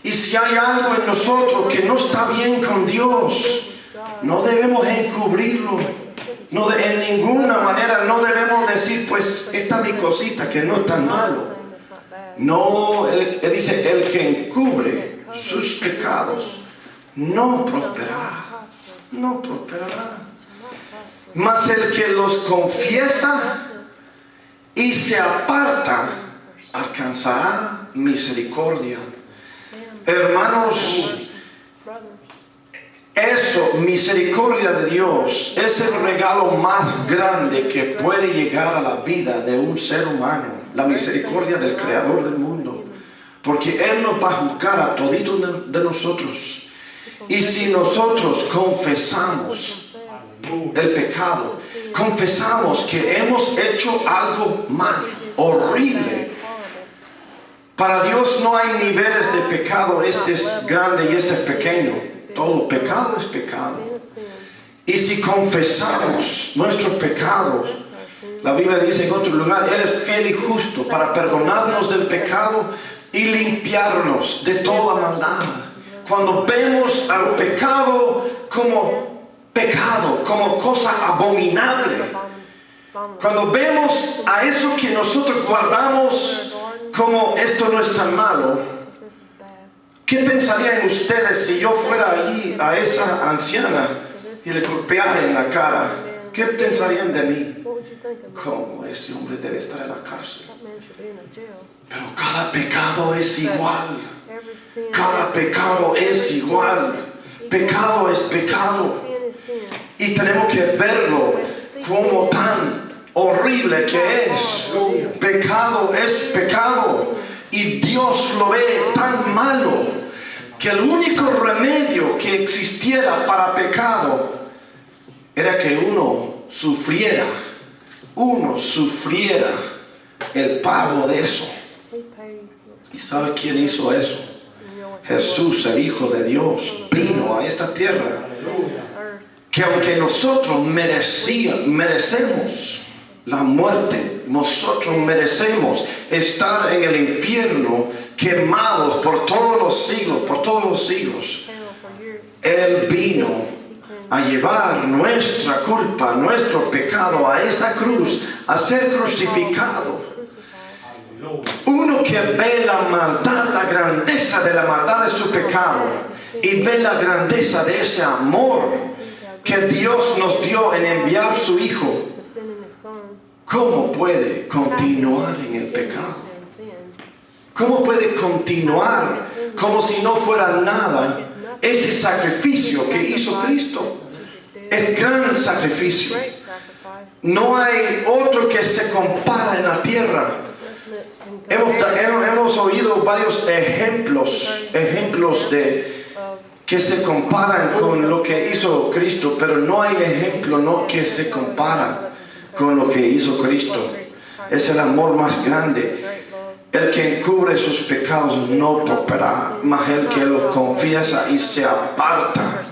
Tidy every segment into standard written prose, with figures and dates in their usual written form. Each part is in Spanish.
Y si hay algo en nosotros que no está bien con Dios, no debemos encubrirlo. No, en ninguna manera no debemos decir, pues, esta es mi cosita que no es tan malo. No, él dice, el que encubre sus pecados no prosperará. No prosperará. Mas el que los confiesa y se aparta, alcanzará misericordia. Hermanos, eso, misericordia de Dios, es el regalo más grande que puede llegar a la vida de un ser humano. La misericordia del Creador del mundo. Porque Él nos va a juzgar a toditos de nosotros. Y si nosotros confesamos el pecado, confesamos que hemos hecho algo mal, horrible. Para Dios no hay niveles de pecado, este es grande y este es pequeño. Todo pecado es pecado. Y si confesamos nuestros pecados, la Biblia dice en otro lugar, Él es fiel y justo para perdonarnos del pecado y limpiarnos de toda maldad. Cuando vemos al pecado como cosa abominable, cuando vemos a eso que nosotros guardamos como esto no es tan malo, ¿qué pensarían ustedes si yo fuera allí a esa anciana y le golpeara en la cara? ¿Qué pensarían de mí? ¿Cómo este hombre debe estar en la cárcel? Pero cada pecado es igual. Cada pecado es igual. Pecado es pecado. Y tenemos que verlo como tan horrible que es. Pecado es pecado. Y Dios lo ve tan malo que el único remedio que existiera para pecado era que uno sufriera el pago de eso. ¿Y sabe quién hizo eso? Jesús, el Hijo de Dios, vino a esta tierra que aunque nosotros merecemos la muerte, nosotros merecemos estar en el infierno quemados por todos los siglos. Él vino a llevar nuestra culpa, nuestro pecado a esa cruz, a ser crucificado. Uno que ve la maldad, la grandeza de la maldad de su pecado y ve la grandeza de ese amor que Dios nos dio en enviar su Hijo, ¿cómo puede continuar en el pecado? ¿Cómo puede continuar como si no fuera nada ese sacrificio que hizo Cristo? El gran sacrificio. No hay otro que se compara en la tierra. Hemos oído varios ejemplos de que se comparan con lo que hizo Cristo, pero no hay ejemplo que se compara con lo que hizo Cristo. Es el amor más grande. El que encubre sus pecados no prosperará, mas el que los confiesa y se aparta.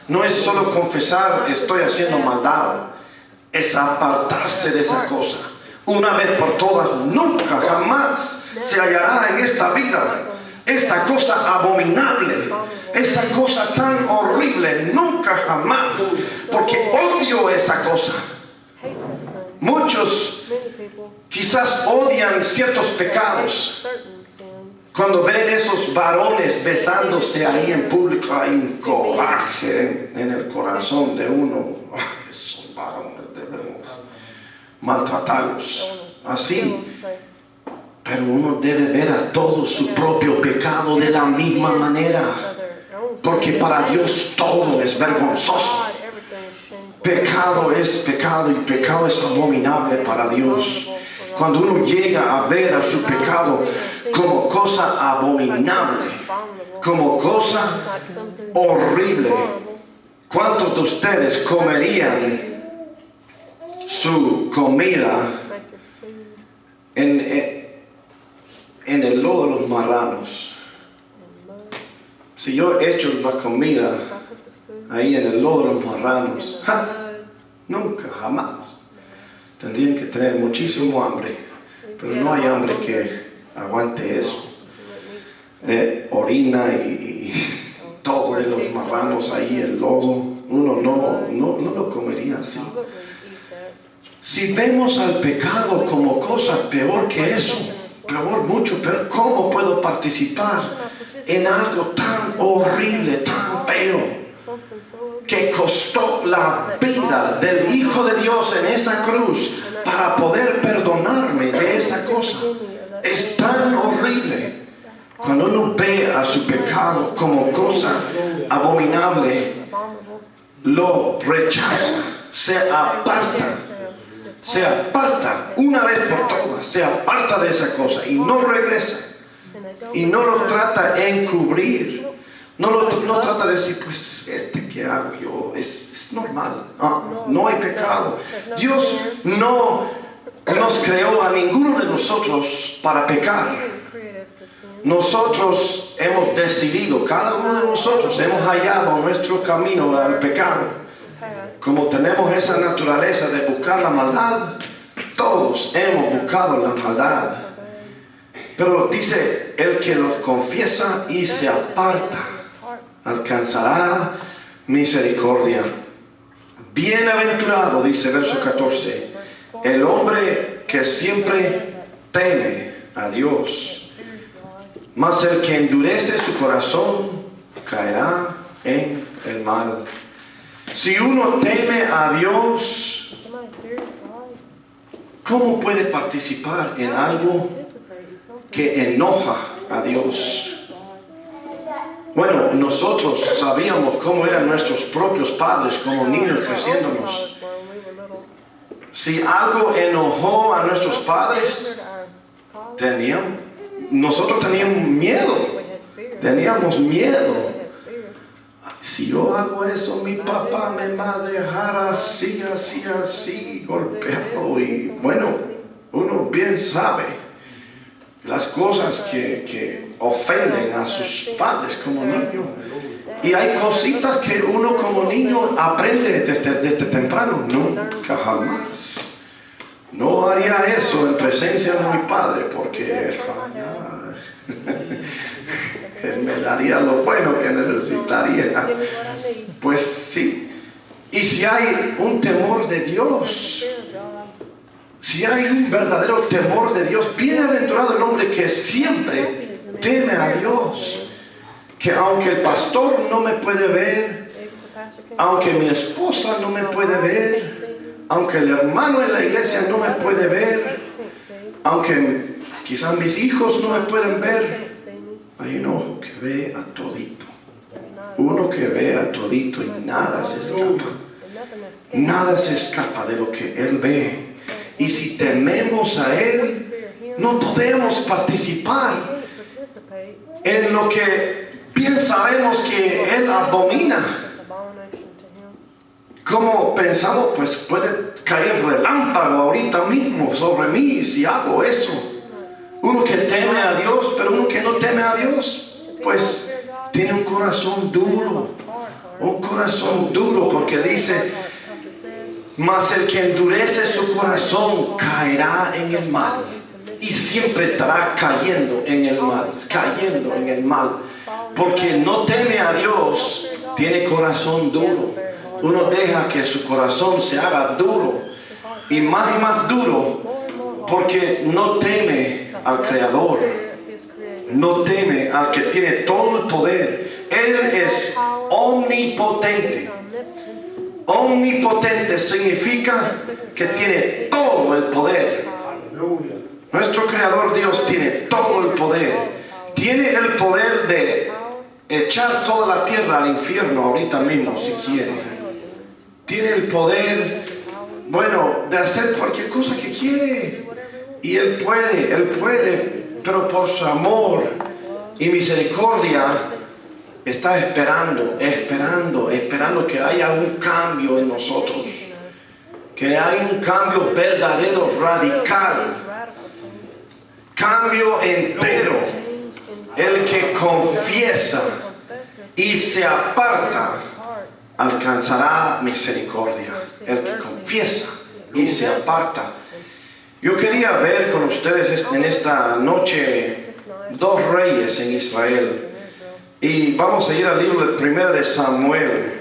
No es solo confesar, estoy haciendo maldad. Es apartarse de esa cosa. Una vez por todas, nunca, jamás se hallará en esta vida esa cosa abominable, esa cosa tan horrible, nunca, jamás, porque odio esa cosa. Muchos quizás odian ciertos pecados. Cuando ven esos varones besándose ahí en público, hay un coraje en el corazón de uno. Esos varones debemos maltratarlos así. Pero uno debe ver a todo su propio pecado de la misma manera, porque para Dios todo es vergonzoso. Pecado es pecado y pecado es abominable para Dios. Cuando uno llega a ver a su pecado como cosa abominable, como cosa horrible, ¿cuántos de ustedes comerían su comida en el lodo de los marranos? Si yo echo la comida ahí en el lodo de los marranos, nunca, jamás. Tendrían que tener muchísimo hambre, pero no hay hambre que aguante eso. orina y todo de los marranos ahí, el lodo. Uno no lo comería así. Si vemos al pecado como cosa peor que eso, peor, mucho peor, ¿cómo puedo participar en algo tan horrible, tan feo, que costó la vida del Hijo de Dios en esa cruz para poder perdonarme de esa cosa? Es tan horrible. Cuando uno ve a su pecado como cosa abominable, lo rechaza, se aparta una vez por todas, se aparta de esa cosa y no regresa. Y no lo trata de encubrir, no trata de decir, pues ¿qué hago yo? Es normal, no hay pecado. Dios no nos creó a ninguno de nosotros para pecar. Nosotros hemos decidido, cada uno de nosotros hemos hallado nuestro camino al pecado. Como tenemos esa naturaleza de buscar la maldad, todos hemos buscado la maldad. Pero dice, el que los confiesa y se aparta, alcanzará misericordia. Bienaventurado, dice verso 14, el hombre que siempre teme a Dios, mas el que endurece su corazón caerá en el mal. Si uno teme a Dios, ¿cómo puede participar en algo que enoja a Dios? Bueno, nosotros sabíamos cómo eran nuestros propios padres como niños creciéndonos. Si algo enojó a nuestros padres, nosotros teníamos miedo. Si yo hago eso, mi papá me va a dejar así, golpeado. Y bueno, uno bien sabe las cosas que ofenden a sus padres como niño. Y hay cositas que uno como niño aprende desde temprano. Nunca jamás. No haría eso en presencia de mi padre porque él me daría lo bueno que necesitaría. Pues sí. Y si hay un temor de Dios, si hay un verdadero temor de Dios, bienaventurado el hombre que siempre teme a Dios. Que aunque el pastor no me puede ver, aunque mi esposa no me puede ver, aunque el hermano en la iglesia no me puede ver, aunque quizás mis hijos no me pueden ver, hay un ojo que ve a todito. Uno que ve a todito y nada se escapa. Nada se escapa de lo que Él ve. Y si tememos a Él, no podemos participar en lo que bien sabemos que Él abomina. Como pensamos, pues puede caer relámpago ahorita mismo sobre mí si hago eso. Uno que teme a Dios, pero uno que no teme a Dios, pues tiene un corazón duro. Un corazón duro, porque dice, mas el que endurece su corazón caerá en el mal. Y siempre estará cayendo en el mal. Porque no teme a Dios, tiene corazón duro. Uno deja que su corazón se haga duro. Y más duro, porque no teme al Creador. No teme al que tiene todo el poder. Él es omnipotente. Omnipotente significa que tiene todo el poder. Nuestro Creador Dios tiene todo el poder. Tiene el poder de echar toda la tierra al infierno ahorita mismo si quiere. Tiene el poder, de hacer cualquier cosa que quiere. Y Él puede, pero por su amor y misericordia está esperando que haya un cambio en nosotros. Que haya un cambio verdadero, radical. Cambio entero. El que confiesa y se aparta alcanzará misericordia. El que confiesa y se aparta. Yo quería ver con ustedes en esta noche dos reyes en Israel. Y vamos a ir al libro de Primera de Samuel.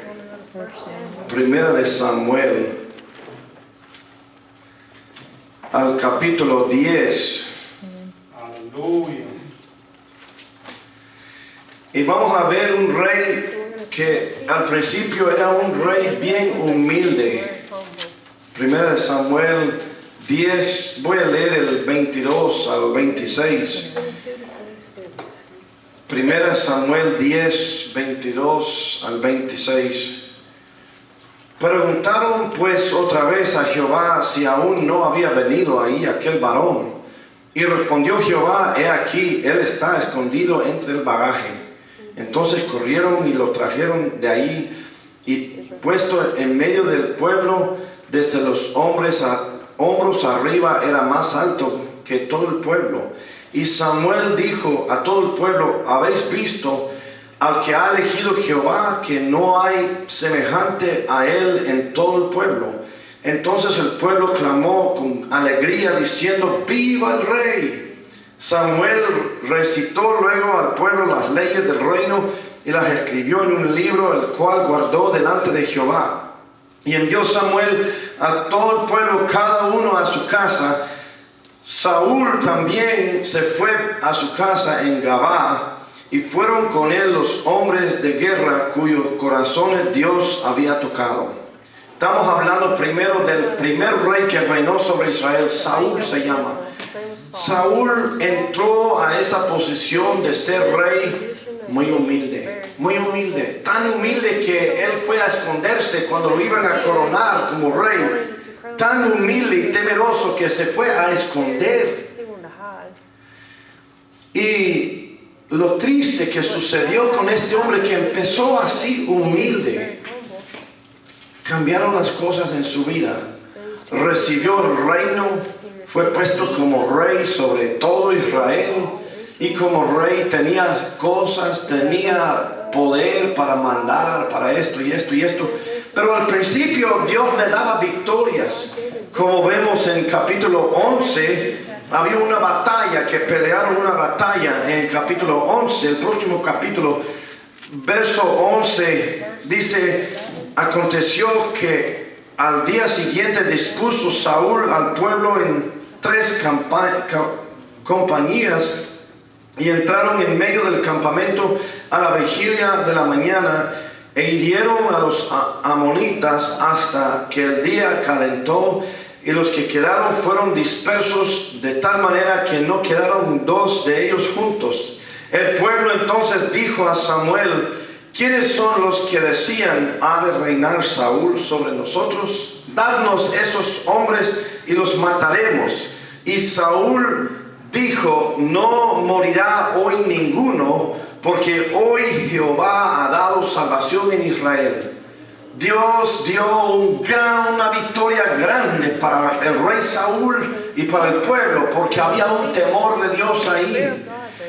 Primera de Samuel, al capítulo 10. Aleluya. Y vamos a ver un rey que al principio era un rey bien humilde. Primera de Samuel 10, voy a leer el 22 al 26. Primera Samuel 10, 22 al 26. Preguntaron pues otra vez a Jehová si aún no había venido ahí aquel varón. Y respondió Jehová, he aquí, él está escondido entre el bagaje. Entonces corrieron y lo trajeron de ahí, y puesto en medio del pueblo, desde los hombros arriba, era más alto que todo el pueblo. Y Samuel dijo a todo el pueblo, ¿habéis visto al que ha elegido Jehová, que no hay semejante a él en todo el pueblo? Entonces el pueblo clamó con alegría diciendo, ¡viva el rey! Samuel recitó luego al pueblo las leyes del reino y las escribió en un libro, el cual guardó delante de Jehová. Y envió Samuel a todo el pueblo, cada uno a su casa. Saúl también se fue a su casa en Gabá, y fueron con él los hombres de guerra cuyos corazones Dios había tocado. Estamos hablando primero del primer rey que reinó sobre Israel. Saúl se llama. Saúl entró a esa posición de ser rey muy humilde, tan humilde que él fue a esconderse cuando lo iban a coronar como rey, tan humilde y temeroso que se fue a esconder. Y lo triste que sucedió con este hombre que empezó así humilde, cambiaron las cosas en su vida. Recibió el reino, fue puesto como rey sobre todo Israel, y como rey tenía cosas, tenía poder para mandar, para esto y esto y esto. Pero al principio Dios le daba victorias. Como vemos en capítulo 11, había una batalla, que pelearon una batalla en el capítulo 11, el próximo capítulo, verso 11, dice, aconteció que al día siguiente dispuso Saúl al pueblo en 3 compañías, y entraron en medio del campamento a la vigilia de la mañana, e hirieron a los amonitas hasta que el día calentó, y los que quedaron fueron dispersos de tal manera que no quedaron 2 de ellos juntos. El pueblo entonces dijo a Samuel, ¿quiénes son los que decían, ha de reinar Saúl sobre nosotros? Dadnos esos hombres y los mataremos. Y Saúl dijo, no morirá hoy ninguno, porque hoy Jehová ha dado salvación en Israel. Dios dio una victoria grande para el rey Saúl y para el pueblo, porque había un temor de Dios ahí.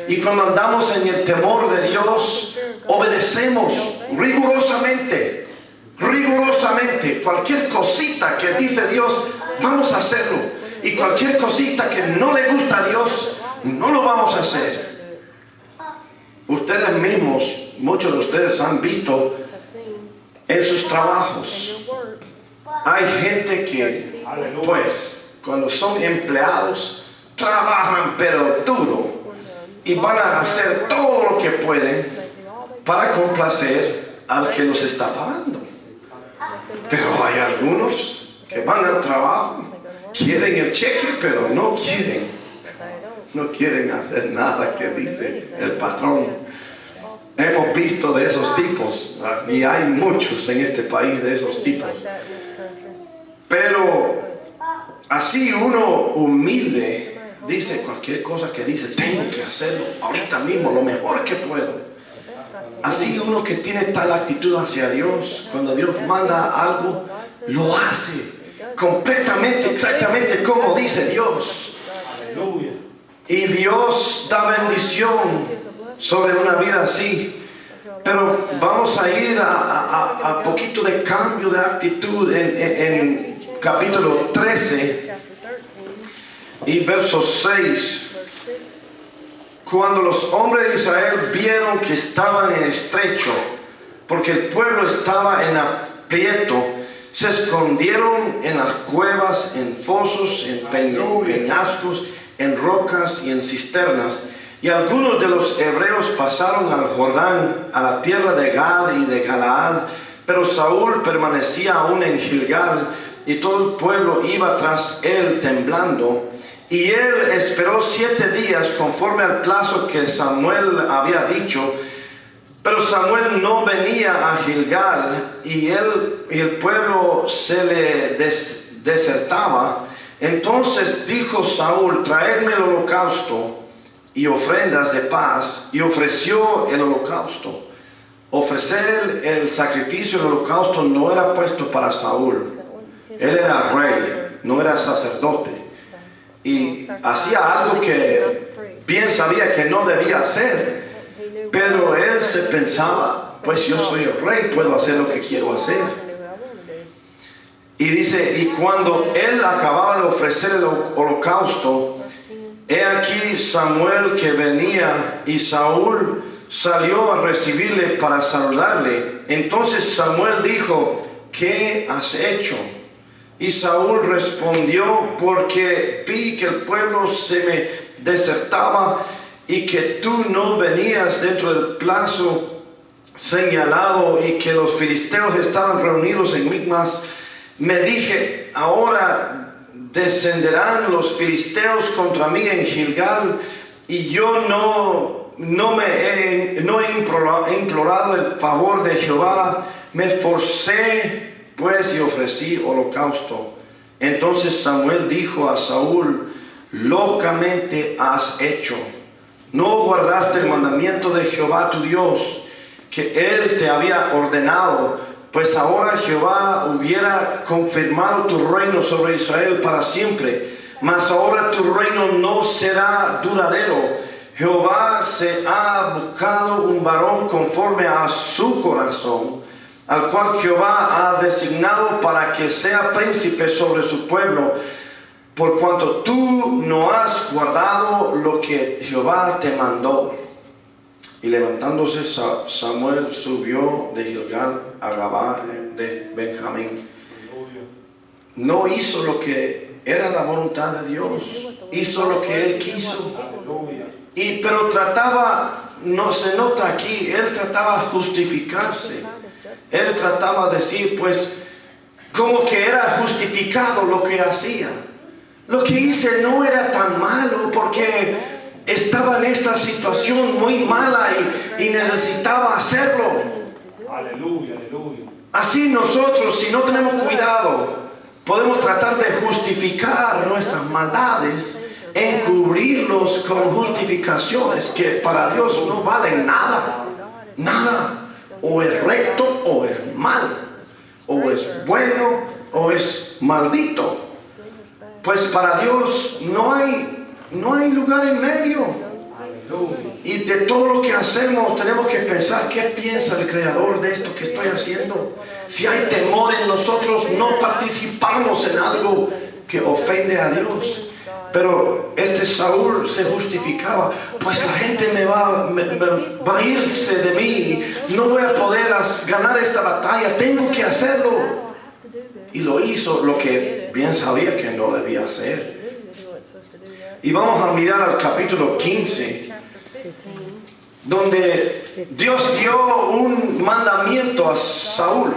Y cuando andamos en el temor de Dios, obedecemos rigurosamente. Cualquier cosita que dice Dios, vamos a hacerlo. Y cualquier cosita que no le gusta a Dios, no lo vamos a hacer. Ustedes mismos, muchos de ustedes han visto en sus trabajos. Hay gente que, pues, cuando son empleados, trabajan pero duro y van a hacer todo lo que pueden para complacer al que los está pagando. Pero hay algunos que van al trabajo, quieren el cheque, pero no quieren hacer nada que dice el patrón. Hemos visto de esos tipos, y hay muchos en este país de esos tipos. Pero así uno humilde dice cualquier cosa que dice, tengo que hacerlo ahorita mismo, lo mejor que puedo. Así uno que tiene tal actitud hacia Dios, cuando Dios manda algo, lo hace completamente, exactamente como dice Dios. Y Dios da bendición sobre una vida así. Pero vamos a ir a poquito de cambio de actitud en capítulo 13 y verso 6. Cuando los hombres de Israel vieron que estaban en estrecho, porque el pueblo estaba en aprieto, se escondieron en las cuevas, en fosos, en peñascos, en rocas y en cisternas. Y algunos de los hebreos pasaron al Jordán, a la tierra de Gad y de Galaad, pero Saúl permanecía aún en Gilgal, y todo el pueblo iba tras él temblando. Y él esperó 7 días conforme al plazo que Samuel había dicho, pero Samuel no venía a Gilgal, y el pueblo se le desertaba. Entonces dijo Saúl: traedme el holocausto y ofrendas de paz, y ofreció el holocausto. Ofrecer el sacrificio del holocausto no era puesto para Saúl. Él era rey, no era sacerdote, y hacía algo que bien sabía que no debía hacer, pero él se pensaba: pues yo soy el rey, puedo hacer lo que quiero hacer. Y dice: y cuando él acababa de ofrecer el holocausto, he aquí Samuel que venía, y Saúl salió a recibirle para saludarle. Entonces Samuel dijo: ¿qué has hecho? Y Saúl respondió: porque vi que el pueblo se me desertaba y que tú no venías dentro del plazo señalado, y que los filisteos estaban reunidos en Micmas. Me dije: ahora descenderán los filisteos contra mí en Gilgal, y yo no he implorado el favor de Jehová. Me esforcé pues y ofrecí holocausto. Entonces Samuel dijo a Saúl: locamente has hecho. No guardaste el mandamiento de Jehová tu Dios, que él te había ordenado, pues ahora Jehová hubiera confirmado tu reino sobre Israel para siempre. Mas ahora tu reino no será duradero. Jehová se ha buscado un varón conforme a su corazón, al cual Jehová ha designado para que sea príncipe sobre su pueblo, por cuanto tú no has guardado lo que Jehová te mandó. Y levantándose Samuel subió de Gilgal a Gabá de Benjamín. No hizo lo que era la voluntad de Dios, hizo lo que él quiso. Pero trataba, no se nota aquí, él trataba de justificarse. Él trataba de decir, pues, como que era justificado lo que hacía. Lo que hice no era tan malo, porque estaba en esta situación muy mala y necesitaba hacerlo. Aleluya, aleluya. Así nosotros, si no tenemos cuidado, podemos tratar de justificar nuestras maldades, encubrirlos con justificaciones que para Dios no valen nada. Nada. O es recto o es mal. O es bueno o es maldito. Pues para Dios no hay lugar en medio. Y de todo lo que hacemos tenemos que pensar: ¿qué piensa el Creador de esto que estoy haciendo? Si hay temor en nosotros, no participamos en algo que ofende a Dios. Pero Saúl se justificaba: pues la gente me va a irse de mí, no voy a poder ganar esta batalla, tengo que hacerlo. Y lo hizo, lo que bien sabía que no debía hacer. Y vamos a mirar al capítulo 15, donde Dios dio un mandamiento a Saúl.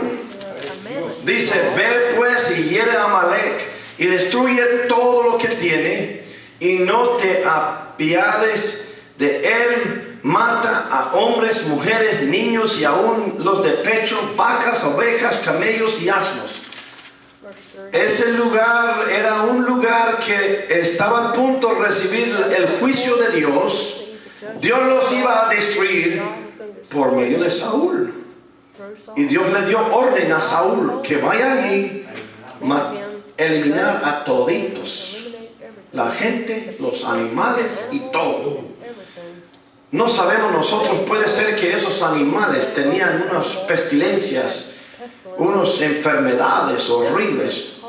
Dice: ve pues y hiere a Amalek y destruye todo lo que tiene, y no te apiades de él. Mata a hombres, mujeres, niños y aún los de pecho, vacas, ovejas, camellos y asnos. Ese lugar era un lugar que estaba a punto de recibir el juicio de Dios. Dios los iba a destruir por medio de Saúl. Y Dios le dio orden a Saúl que vaya allí, eliminar a toditos, la gente, los animales y todo. No sabemos nosotros, puede ser que esos animales tenían unas pestilencias, unas enfermedades horribles.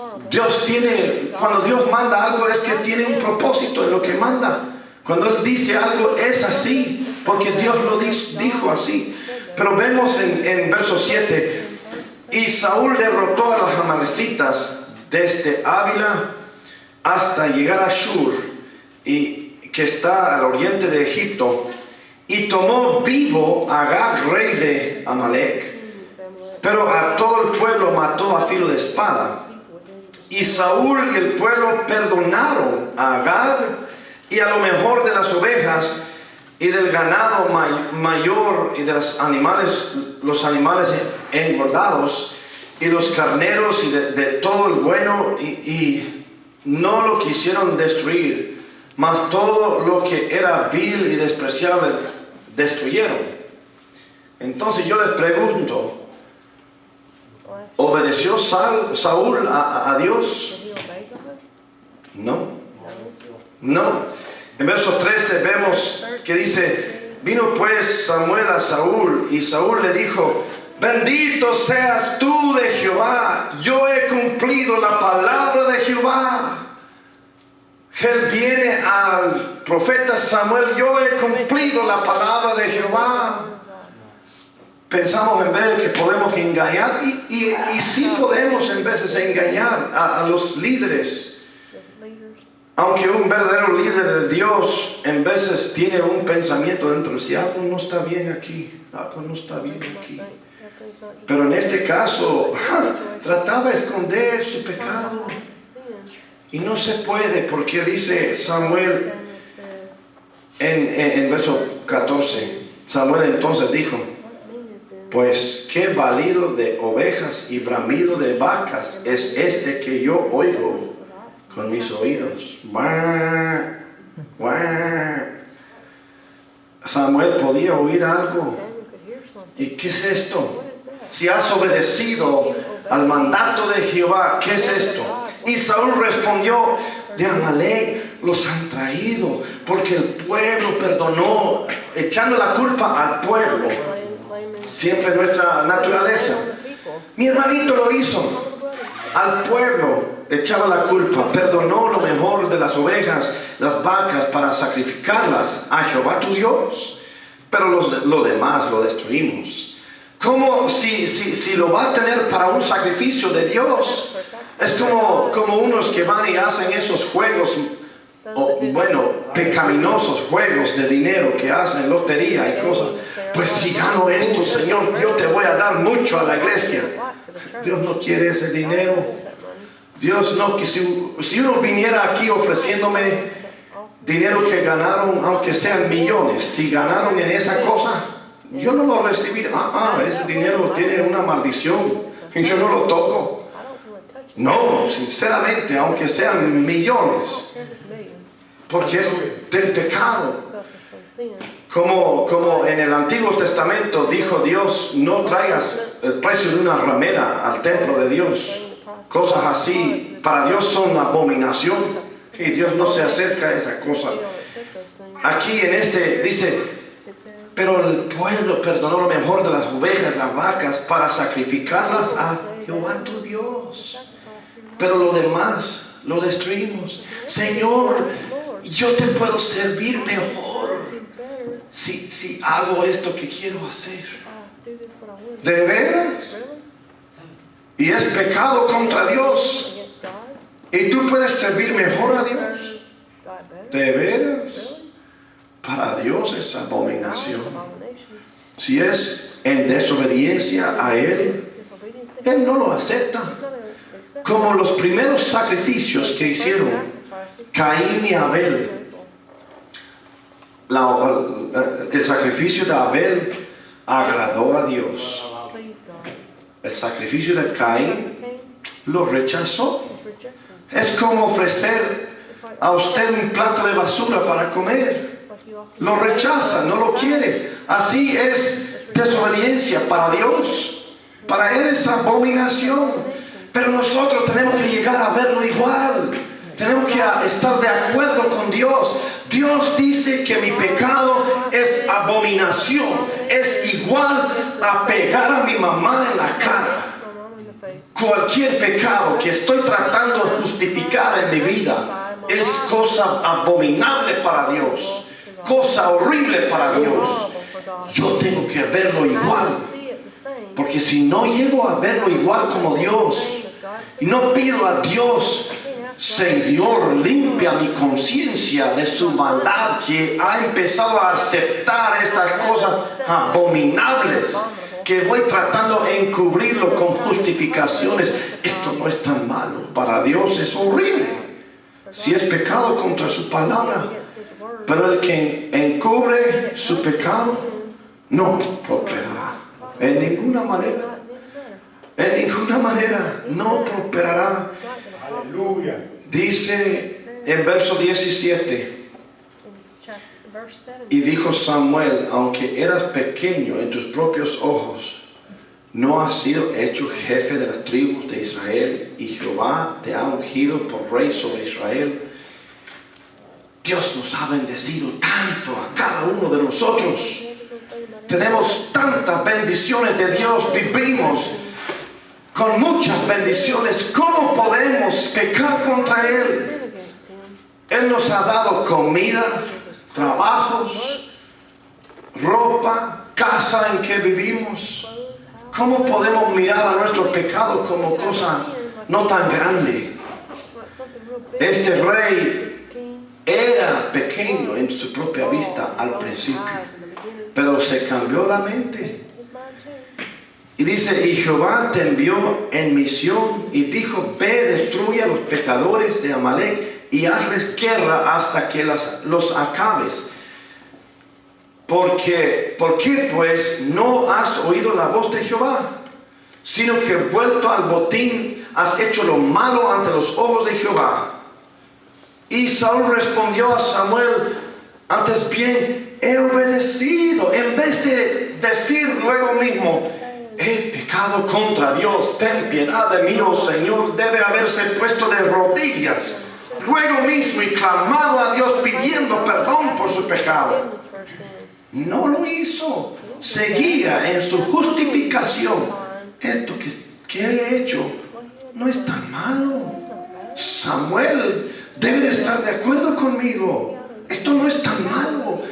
Cuando Dios manda algo, es que tiene un propósito en lo que manda. Cuando Él dice algo es así, porque Dios lo dijo así. Pero vemos en verso 7, y Saúl derrotó a los amalecitas desde Ávila hasta llegar a Shur, que está al oriente de Egipto, y tomó vivo a Agag, rey de Amalek, pero a todo el pueblo mató a filo de espada. Y Saúl y el pueblo perdonaron a Agag y a lo mejor de las ovejas y del ganado mayor y de los animales engordados y los carneros y de todo el bueno, y no lo quisieron destruir, mas todo lo que era vil y despreciable destruyeron. Entonces yo les pregunto, ¿obedeció Saúl a Dios? No. En verso 13 vemos que dice, vino pues Samuel a Saúl, y Saúl le dijo, bendito seas tú de Jehová, yo he cumplido la palabra de Jehová. Él viene al profeta Samuel, yo he cumplido la palabra de Jehová. Pensamos en vez que podemos engañar, y sí podemos en veces engañar a los líderes. Aunque un verdadero líder de Dios en veces tiene un pensamiento dentro de sí, algo no está bien aquí, algo no está bien aquí. Pero en este caso, trataba de esconder su pecado. Y no se puede, porque dice Samuel en verso 14, Samuel entonces dijo, pues qué balido de ovejas y bramido de vacas es este que yo oigo con mis oídos. Samuel podía oír algo. ¿Y qué es esto? Si has obedecido al mandato de Jehová, ¿qué es esto? Y Saúl respondió, de Amalek los han traído, porque el pueblo perdonó, echando la culpa al pueblo. Siempre nuestra naturaleza. Mi hermanito lo hizo. Al pueblo echaba la culpa, perdonó lo mejor de las ovejas, las vacas, para sacrificarlas a Jehová tu Dios. Pero lo demás lo destruimos. ¿Cómo si lo va a tener para un sacrificio de Dios? Es como unos que van y hacen esos juegos, pecaminosos juegos de dinero que hacen, lotería y cosas. Pues si gano esto, Señor, yo te voy a dar mucho a la iglesia. Dios no quiere ese dinero. Dios no, que si uno viniera aquí ofreciéndome dinero que ganaron, aunque sean millones, si ganaron en esa cosa, yo no lo recibiré. Ese dinero tiene una maldición y yo no lo toco. No, sinceramente, aunque sean millones, porque es del pecado. Como en el Antiguo Testamento dijo Dios, no traigas el precio de una ramera al templo de Dios. Cosas así para Dios son abominación, y Dios no se acerca a esa cosa. Aquí en este dice, pero el pueblo perdonó lo mejor de las ovejas, las vacas, para sacrificarlas a Jehová tu Dios. Pero lo demás lo destruimos. Señor, yo te puedo servir mejor si hago esto que quiero hacer. ¿De veras? Y es pecado contra Dios. Y tú puedes servir mejor a Dios. ¿De veras? Para Dios es abominación. Si es en desobediencia a Él, Él no lo acepta. Como los primeros sacrificios que hicieron Caín y Abel. El sacrificio de Abel agradó a Dios. El sacrificio de Caín lo rechazó. Es como ofrecer a usted un plato de basura para comer. Lo rechaza, no lo quiere. Así es desobediencia para Dios. Para Él es abominación. Pero nosotros tenemos que llegar a verlo igual. Tenemos que estar de acuerdo con Dios. Dios dice que mi pecado es abominación. Es igual a pegar a mi mamá en la cara. Cualquier pecado que estoy tratando de justificar en mi vida, es cosa abominable para Dios, cosa horrible para Dios. Yo tengo que verlo igual, porque si no llego a verlo igual como Dios y no pido a Dios, Señor, limpia mi conciencia de su maldad, que ha empezado a aceptar estas cosas abominables, que voy tratando de encubrirlo con justificaciones. Esto no es tan malo, para Dios es horrible si es pecado contra su palabra, pero el que encubre su pecado no prosperará en ninguna manera. En ninguna manera no prosperará. Aleluya. Dice en verso 17: y dijo Samuel, aunque eras pequeño en tus propios ojos, no has sido hecho jefe de las tribus de Israel, y Jehová te ha ungido por rey sobre Israel. Dios nos ha bendecido tanto a cada uno de nosotros. Tenemos tantas bendiciones de Dios, vivimos con muchas bendiciones. ¿Cómo podemos pecar contra Él? Él nos ha dado comida, trabajos, ropa, casa en que vivimos. ¿Cómo podemos mirar a nuestro pecado como cosa no tan grande? Este rey era pequeño en su propia vista al principio, pero se cambió la mente. Y dice, y Jehová te envió en misión y dijo, ve, destruye a los pecadores de Amalek y hazles guerra hasta que los acabes. ¿Por qué pues no has oído la voz de Jehová? Sino que vuelto al botín has hecho lo malo ante los ojos de Jehová. Y Saúl respondió a Samuel, antes bien he obedecido, en vez de decir luego mismo, he pecado contra Dios, ten piedad de mí, oh Señor. Debe haberse puesto de rodillas luego mismo y clamado a Dios pidiendo perdón por su pecado. No lo hizo, seguía en su justificación. Esto que he hecho no es tan malo. Samuel debe de estar de acuerdo conmigo. Esto no es tan malo.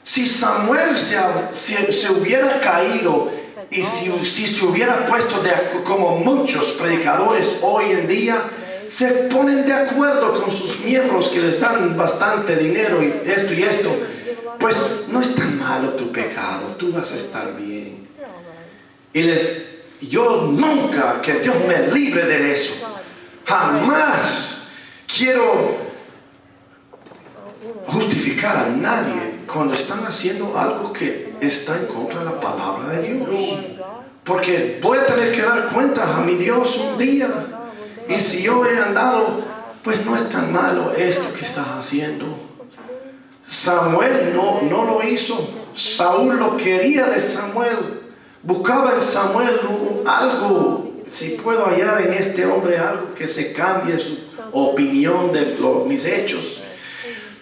Si Samuel se hubiera caído y si se hubiera puesto como muchos predicadores hoy en día se ponen de acuerdo con sus miembros que les dan bastante dinero y esto, pues no es tan malo tu pecado, tú vas a estar bien. Y yo nunca, que Dios me libre de eso, jamás quiero justificar a nadie cuando están haciendo algo que está en contra de la palabra de Dios, porque voy a tener que dar cuentas a mi Dios un día. Y si yo he andado, pues no es tan malo esto que estás haciendo. Samuel no lo hizo. Saúl lo quería de Samuel. Buscaba en Samuel algo, si puedo hallar en este hombre algo que se cambie su opinión de mis hechos.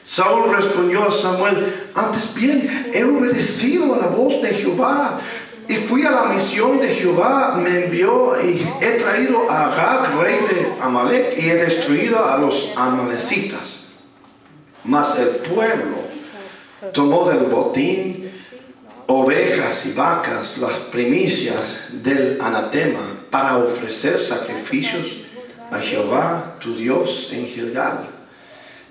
Saúl respondió a Samuel, antes bien he obedecido a la voz de Jehová y fui a la misión de Jehová, me envió y he traído a Agag, rey de Amalek, y he destruido a los amalecitas. Mas el pueblo tomó del botín ovejas y vacas, las primicias del anatema, para ofrecer sacrificios a Jehová tu Dios en Gilgal.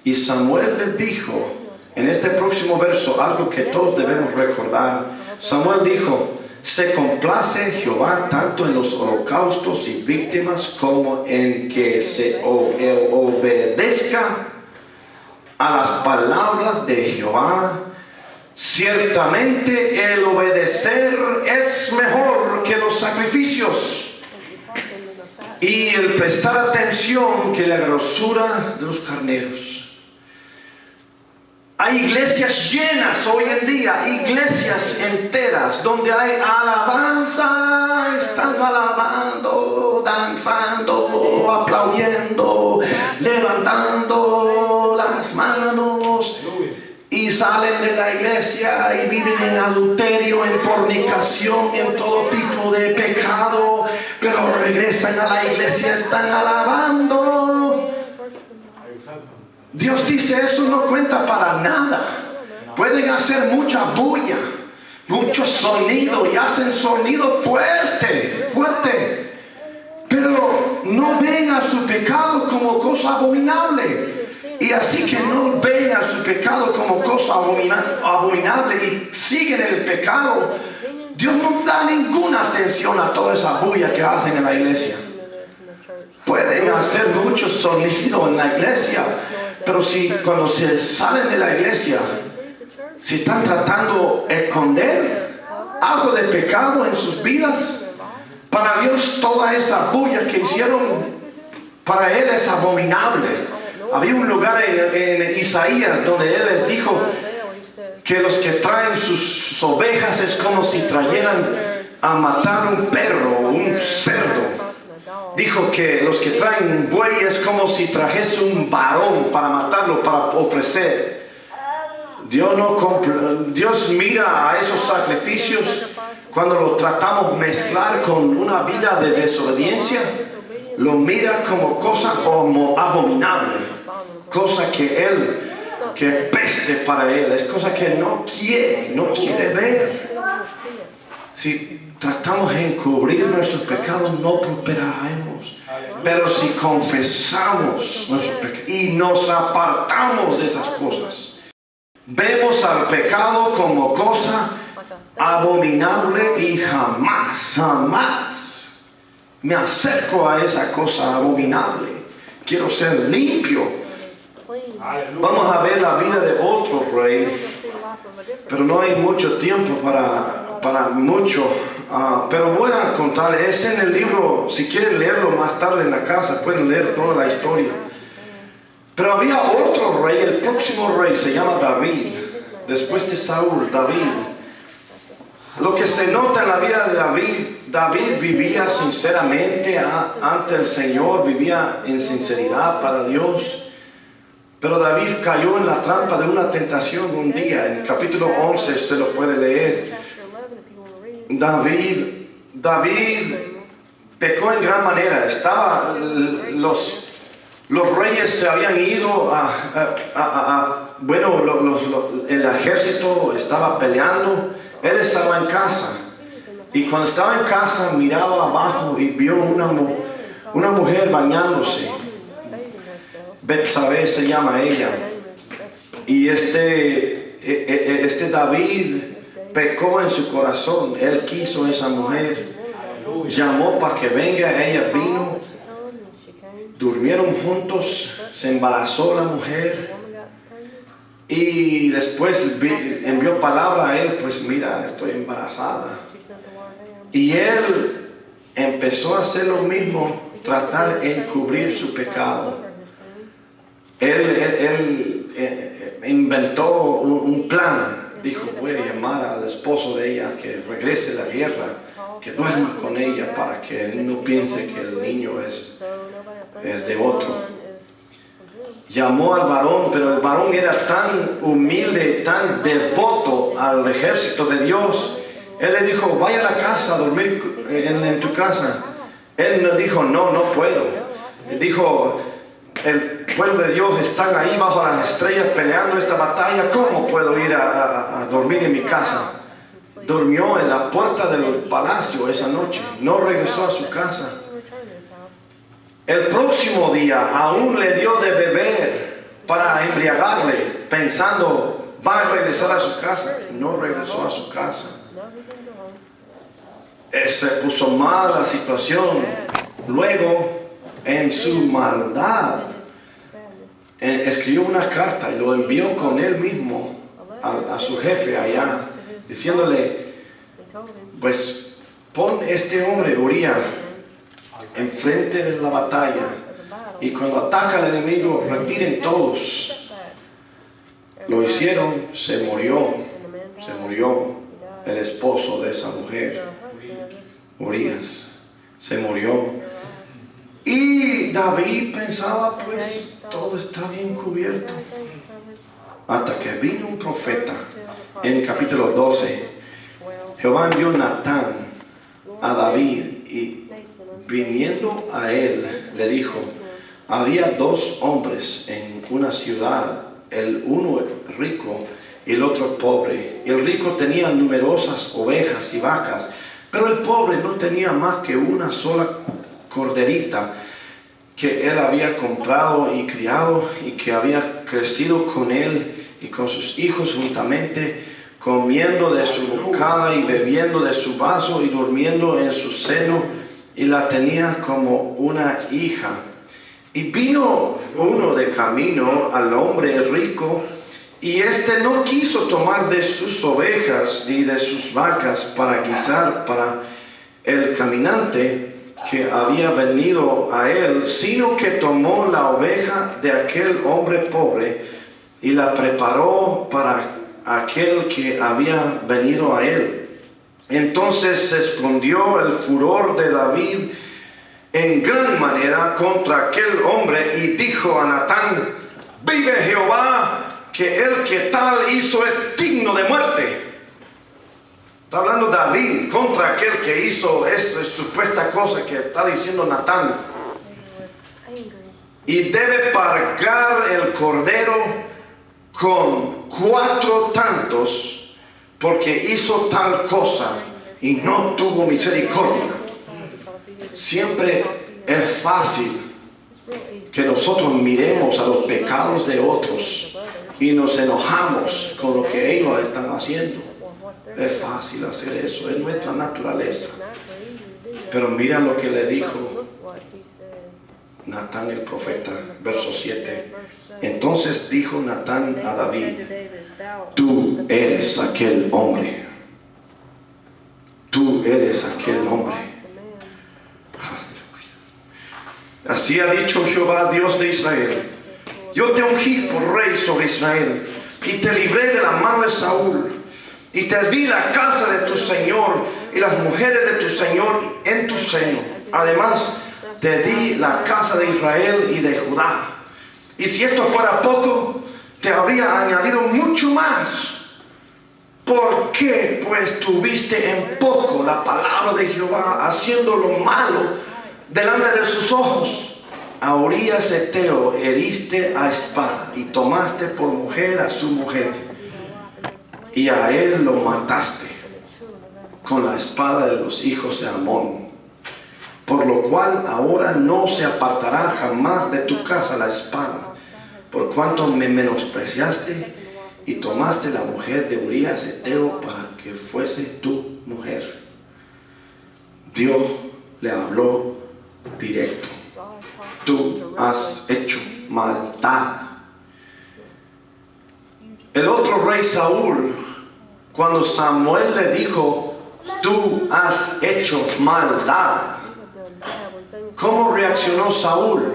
Y Samuel les dijo, en este próximo verso, algo que todos debemos recordar. Samuel dijo, se complace Jehová tanto en los holocaustos y víctimas como en que se obedezca a las palabras de Jehová. Ciertamente el obedecer es mejor que los sacrificios y el prestar atención que la grosura de los carneros. Hay iglesias llenas hoy en día, iglesias enteras, donde hay alabanza, están alabando, danzando, aplaudiendo, levantando las manos, y salen de la iglesia y viven en adulterio, en fornicación, en todo tipo de pecado, pero regresan a la iglesia, están alabando. Dios dice, eso no cuenta para nada. Pueden hacer mucha bulla, mucho sonido y hacen sonido fuerte, fuerte. Pero no ven a su pecado como cosa abominable. Y así que no ven a su pecado como cosa abominable y siguen el pecado. Dios no da ninguna atención a toda esa bulla que hacen en la iglesia. Pueden hacer mucho sonido en la iglesia, pero cuando se salen de la iglesia, si están tratando de esconder algo de pecado en sus vidas, para Dios toda esa bulla que hicieron, para Él es abominable. Había un lugar en Isaías donde Él les dijo que los que traen sus ovejas es como si trajeran a matar un perro o un cerdo. Dijo que los que traen un buey es como si trajese un varón para matarlo, para ofrecer. Dios mira a esos sacrificios cuando lo tratamos mezclar con una vida de desobediencia. Lo mira como cosa abominable, cosa que peste para Él, es cosa que no quiere ver. Si tratamos de encubrir nuestros pecados, no prosperaremos. Pero si confesamos nuestros pecados y nos apartamos de esas cosas, vemos al pecado como cosa abominable y jamás me acerco a esa cosa abominable. Quiero ser limpio. Vamos a ver la vida de otro rey, pero no hay mucho tiempo para mucho. Pero voy a contar, es en el libro, si quieren leerlo más tarde en la casa, pueden leer toda la historia. Pero había otro rey, el próximo rey se llama David, después de Saúl, David. Lo que se nota en la vida de David vivía sinceramente ante el Señor, vivía en sinceridad para Dios. Pero David cayó en la trampa de una tentación un día. En el capítulo 11 se lo puede leer. David pecó en gran manera. Los reyes se habían ido el ejército estaba peleando. Él estaba en casa. Y cuando estaba en casa miraba abajo y vio una mujer bañándose. Betsabé se llama ella. Y este David pecó en su corazón. Él quiso a esa mujer. Llamó para que venga. Ella vino. Durmieron juntos. Se embarazó la mujer. Y después envió palabra a él. Pues mira, estoy embarazada. Y él empezó a hacer lo mismo. Tratar de encubrir su pecado. Él inventó un plan. Dijo, voy a llamar al esposo de ella que regrese de la guerra, que duerma con ella para que él no piense que el niño es de otro. Llamó al varón, pero el varón era tan humilde, tan devoto al ejército de Dios. Él le dijo, vaya a la casa a dormir en tu casa. Él no dijo, no puedo. Dijo, el pueblo de Dios están ahí bajo las estrellas peleando esta batalla. ¿Cómo puedo ir a dormir en mi casa? Durmió en la puerta del palacio esa noche. No regresó a su casa. El próximo día aún le dio de beber para embriagarle, pensando, va a regresar a su casa. No regresó a su casa. Se puso mal la situación. Luego, en su maldad, escribió una carta y lo envió con él mismo a su jefe allá, diciéndole, pues pon este hombre Uría enfrente de la batalla y cuando ataca al enemigo retiren todos. Lo hicieron, se murió el esposo de esa mujer, Urías, se murió. Y David pensaba, pues todo está bien cubierto. Hasta que vino un profeta en el capítulo 12. Jehová envió Natán a David y viniendo a él le dijo, había dos hombres en una ciudad, el uno rico y el otro pobre. El rico tenía numerosas ovejas y vacas, pero el pobre no tenía más que una sola corderita que él había comprado y criado y que había crecido con él y con sus hijos juntamente, comiendo de su bocada y bebiendo de su vaso y durmiendo en su seno, y la tenía como una hija. Y vino uno de camino al hombre rico, y éste no quiso tomar de sus ovejas ni de sus vacas para guisar para el caminante que había venido a él, sino que tomó la oveja de aquel hombre pobre y la preparó para aquel que había venido a él. Entonces se escondió el furor de David en gran manera contra aquel hombre y dijo a Natán: vive Jehová, que el que tal hizo es digno de muerte. Está hablando David contra aquel que hizo esta supuesta cosa que está diciendo Natán. Y debe pagar el cordero con 4 tantos, porque hizo tal cosa y no tuvo misericordia. Siempre es fácil que nosotros miremos a los pecados de otros y nos enojamos con lo que ellos están haciendo. Es fácil hacer eso, es nuestra naturaleza. Pero mira lo que le dijo Natán el profeta, verso 7. Entonces dijo Natán a David: tú eres aquel hombre. Tú eres aquel hombre. Así ha dicho Jehová, Dios de Israel: yo te ungí por rey sobre Israel y te libré de la mano de Saúl. Y te di la casa de tu Señor y las mujeres de tu Señor en tu seno. Además, te di la casa de Israel y de Judá. Y si esto fuera poco, te habría añadido mucho más. ¿Por qué, pues, tuviste en poco la palabra de Jehová, haciendo lo malo delante de sus ojos? A Urías Heteo heriste a espada y tomaste por mujer a su mujer. Y a él lo mataste con la espada de los hijos de Amón. Por lo cual ahora no se apartará jamás de tu casa la espada, por cuanto me menospreciaste y tomaste la mujer de Urías Heteo para que fuese tu mujer. Dios le habló directo: tú has hecho maldad. El otro rey Saúl, cuando Samuel le dijo: tú has hecho maldad, ¿cómo reaccionó Saúl?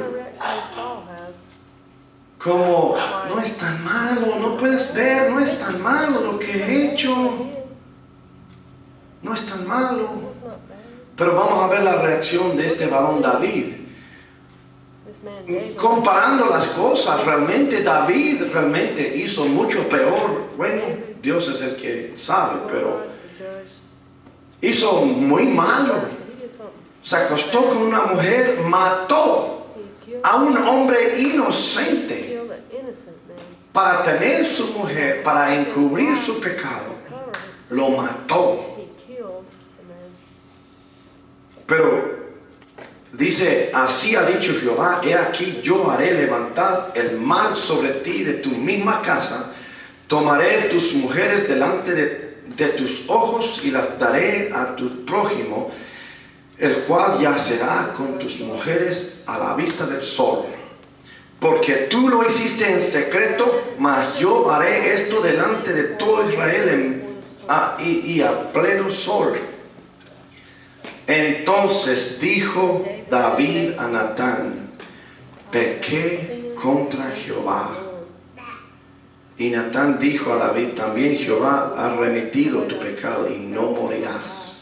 Como: no es tan malo, no puedes ver, no es tan malo lo que he hecho, no es tan malo. Pero vamos a ver la reacción de este varón David. Comparando las cosas, realmente David realmente hizo mucho peor. Bueno, Dios es el que sabe, pero hizo muy malo. Se acostó con una mujer, mató a un hombre inocente para tener su mujer, para encubrir su pecado. Lo mató. Pero dice: así ha dicho Jehová: he aquí, yo haré levantar el mal sobre ti de tu misma casa, tomaré tus mujeres delante de tus ojos y las daré a tu prójimo, el cual yacerá con tus mujeres a la vista del sol. Porque tú lo hiciste en secreto, mas yo haré esto delante de todo Israel y a pleno sol. Entonces dijo David a Natán: pequé contra Jehová. Y Natán dijo a David también: Jehová ha remitido tu pecado y no morirás.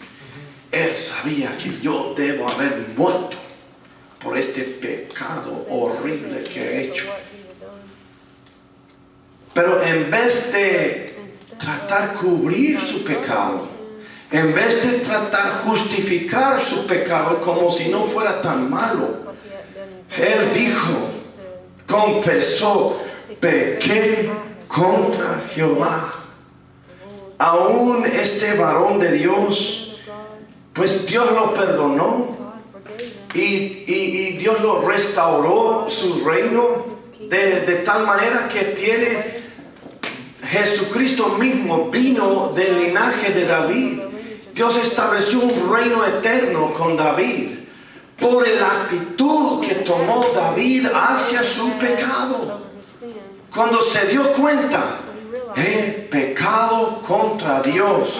Él sabía que yo debo haber muerto por este pecado horrible que he hecho. Pero en vez de tratar de cubrir su pecado, en vez de tratar de justificar su pecado como si no fuera tan malo, Él dijo, confesó, pequé contra Jehová. Aún este varón de Dios, pues Dios lo perdonó y Dios lo restauró su reino de tal manera que tiene Jesucristo mismo vino del linaje de David. Dios estableció un reino eterno con David por la actitud que tomó David hacia su pecado. Cuando se dio cuenta, he pecado contra Dios,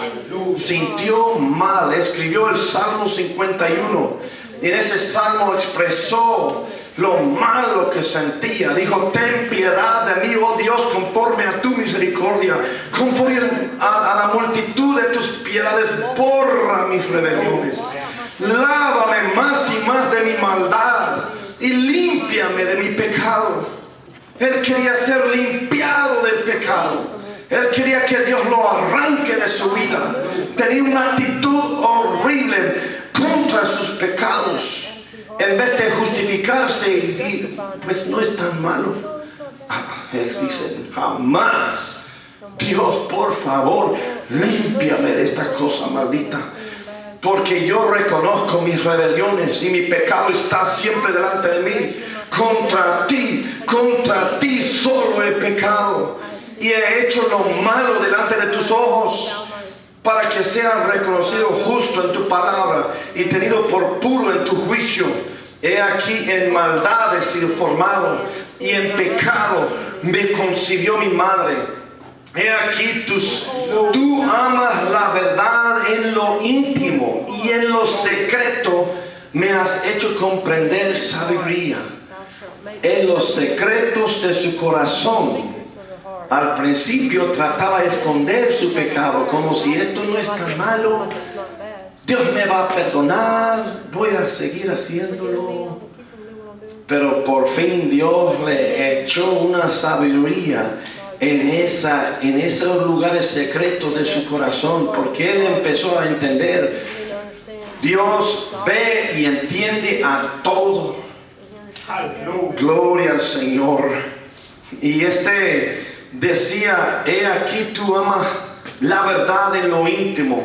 sintió mal, escribió el Salmo 51 y en ese salmo expresó lo malo que sentía. Dijo, ten piedad de mí, oh Dios, conforme a tu misericordia, conforme a la multitud de tus piedades, borra mis rebeliones, lávame más y más de mi maldad y límpiame de mi pecado. Él quería ser limpiado del pecado. Él quería que Dios lo arranque de su vida. Tenía una actitud horrible contra sus pecados. En vez de justificarse y pues no es tan malo. Él dice, jamás. Dios, por favor, límpiame de esta cosa maldita. Porque yo reconozco mis rebeliones y mi pecado está siempre delante de mí. Contra ti solo he pecado y he hecho lo malo delante de tus ojos, para que seas reconocido justo en tu palabra y tenido por puro en tu juicio. He aquí en maldad he sido formado y en pecado me concibió mi madre. He aquí tú amas la verdad en lo íntimo y en lo secreto me has hecho comprender sabiduría. En los secretos de su corazón. Al principio trataba de esconder su pecado, como si esto no es tan malo, Dios me va a perdonar, voy a seguir haciéndolo. Pero por fin Dios le echó una sabiduría en esos lugares secretos de su corazón, porque él empezó a entender. Dios ve y entiende a todo. Gloria al Señor. Y decía, he aquí tú amas la verdad en lo íntimo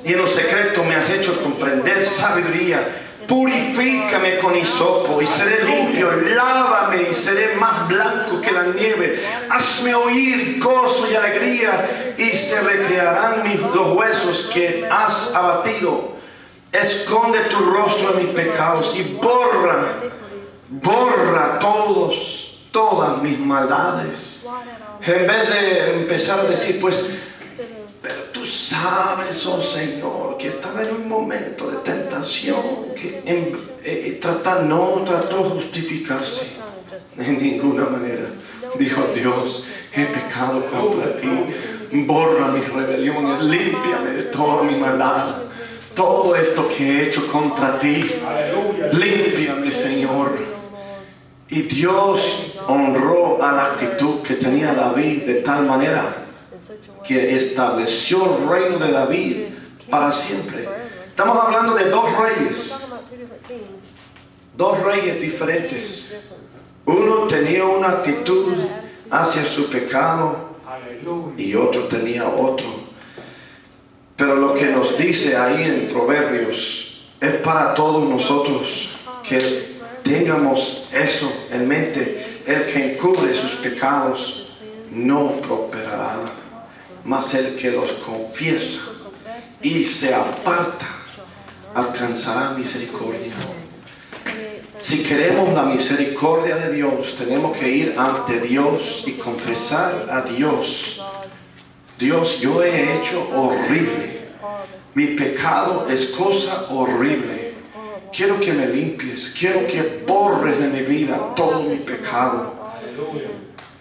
y en lo secreto me has hecho comprender sabiduría. Purifícame con hisopo y seré limpio, lávame y seré más blanco que la nieve. Hazme oír gozo y alegría y se recrearán los huesos que has abatido. Esconde tu rostro de mis pecados y borra todas mis maldades. En vez de empezar a decir, pues, pero tú sabes, oh Señor, que estaba en un momento de tentación, que trató de justificarse. En ninguna manera. Dijo, Dios, he pecado contra ti, borra mis rebeliones, límpiame de toda mi maldad. Todo esto que he hecho contra ti, límpiame, Señor. Y Dios honró a la actitud que tenía David de tal manera que estableció el reino de David para siempre. Estamos hablando de dos reyes diferentes. Uno tenía una actitud hacia su pecado y otro tenía otro. Pero lo que nos dice ahí en Proverbios es para todos nosotros que tengamos eso en mente. El que encubre sus pecados no prosperará, mas el que los confiesa y se aparta alcanzará misericordia. Si queremos la misericordia de Dios, tenemos que ir ante Dios y confesar a Dios. Dios, yo he hecho horrible. Mi pecado es cosa horrible. Quiero que me limpies. Quiero que borres de mi vida todo mi pecado.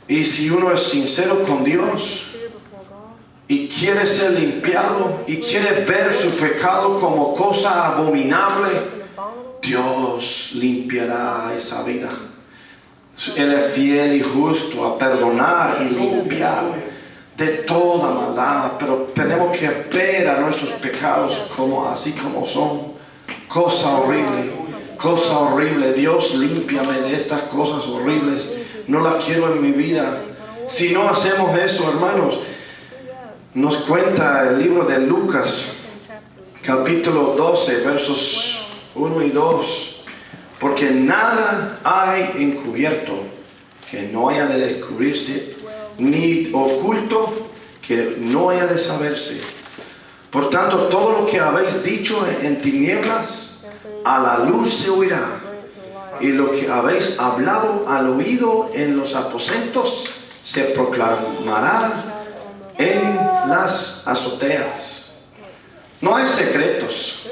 Y si uno es sincero con Dios y quiere ser limpiado y quiere ver su pecado como cosa abominable, Dios limpiará esa vida. Él es fiel y justo a perdonar y limpiar de toda maldad, pero tenemos que ver a nuestros pecados como así como son, cosa horrible, cosa horrible. Dios, límpiame de estas cosas horribles. No las quiero en mi vida. Si no hacemos eso, hermanos, nos cuenta el libro de Lucas, capítulo 12, versos 1 y 2. Porque nada hay encubierto que no haya de descubrirse, ni oculto que no haya de saberse. Por tanto, todo lo que habéis dicho en tinieblas, a la luz se oirá. Y lo que habéis hablado al oído en los aposentos, se proclamará en las azoteas. No hay secretos.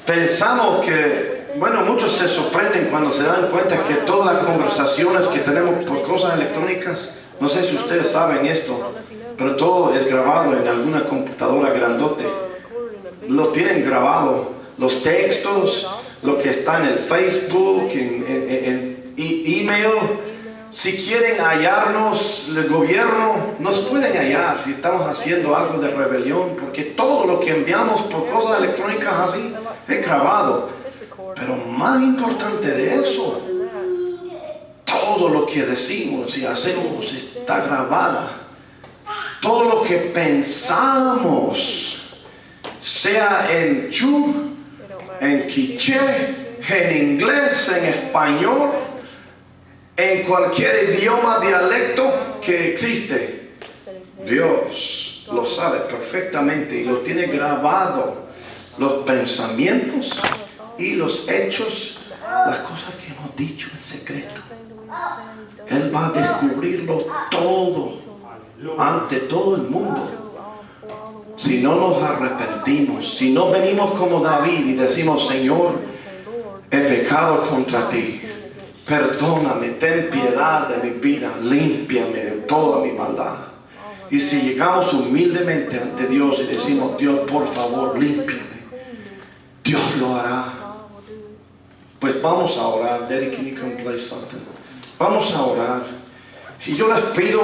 Pensamos que, bueno, muchos se sorprenden cuando se dan cuenta que todas las conversaciones que tenemos por cosas electrónicas, no sé si ustedes saben esto, pero todo es grabado en alguna computadora grandote. Lo tienen grabado, los textos, lo que está en el Facebook, en email. Si quieren hallarnos, el gobierno nos pueden hallar si estamos haciendo algo de rebelión, porque todo lo que enviamos por cosas electrónicas así es grabado. Pero más importante de eso, todo lo que decimos y hacemos está grabada. Todo lo que pensamos, sea en chu, en quiché, en inglés, en español, en cualquier idioma, dialecto que existe, Dios lo sabe perfectamente y lo tiene grabado. Los pensamientos y los hechos, las cosas que hemos dicho en secreto. Él va a descubrirlo todo ante todo el mundo. Si no nos arrepentimos, si no venimos como David y decimos: Señor, he pecado contra ti, perdóname, ten piedad de mi vida, límpiame de toda mi maldad. Y si llegamos humildemente ante Dios y decimos: Dios, por favor, límpiame, Dios lo hará. Pues vamos a orar. Derek, can you come play something? Vamos a orar. Y yo les pido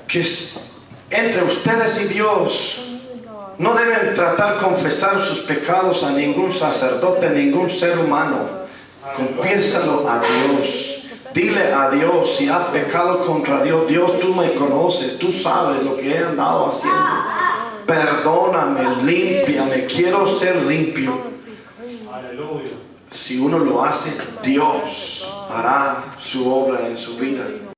que entre ustedes y Dios no deben tratar de confesar sus pecados a ningún sacerdote, ningún ser humano. Confiésalo a Dios. Dile a Dios: si has pecado contra Dios, Dios, tú me conoces, tú sabes lo que he andado haciendo. Perdóname, límpiame, quiero ser limpio. Si uno lo hace, Dios hará su obra en su vida.